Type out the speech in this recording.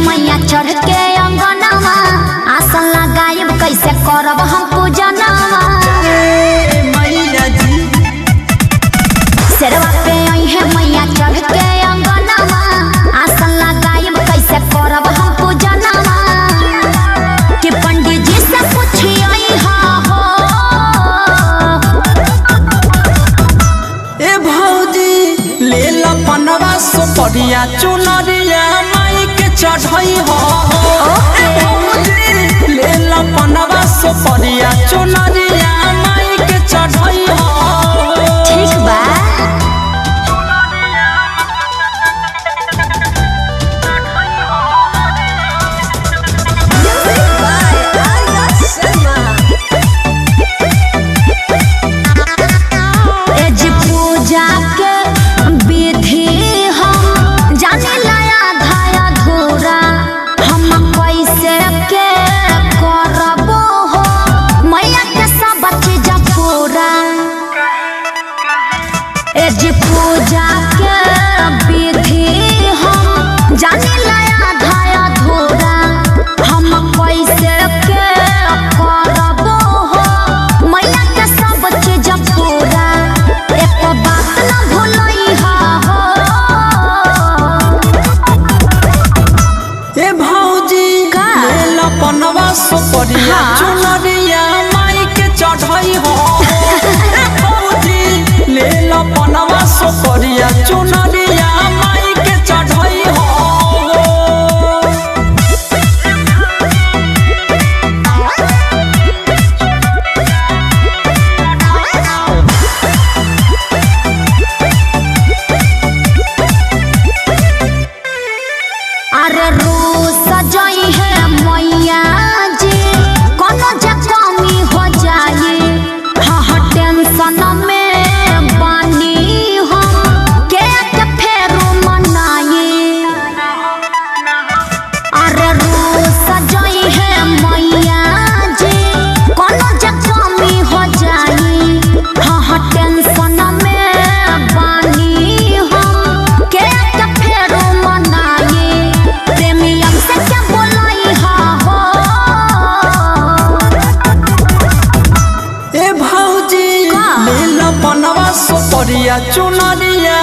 मैया चढ़ के अंगनवा आसन लगायब कैसे करब हम पूजनवा मैया जी शेरवा पे आई है मैया चढ़ के अंगनवा आसन लगायब कैसे करब हम पूजनवा कि पंडित जी से पूछिए हो ए भौजी ले ला पनवा सुपरिया चुनरिया माई के चढ़ई हो ए भौजी ले ला पनवा सुपरिया चुनरिया माई के चढ़ई हो ठीक बा पूजा के विधि हम जाने लाया धाया धोरा हम कैसे के करबो हो मैया के सब चीज पूरा एक बात न भूलई हो ए भौजी ले ला पनवा सुपरिया चुनरिया माई के चढ़ई हो ले ला पनवा सुपरिया चुनरिया माई के चढ़ई हो अरे रोज सजाई है मैया जी कोनो जे कमी हो जाए हाँ टेंशन में सुपरिया चुनरिया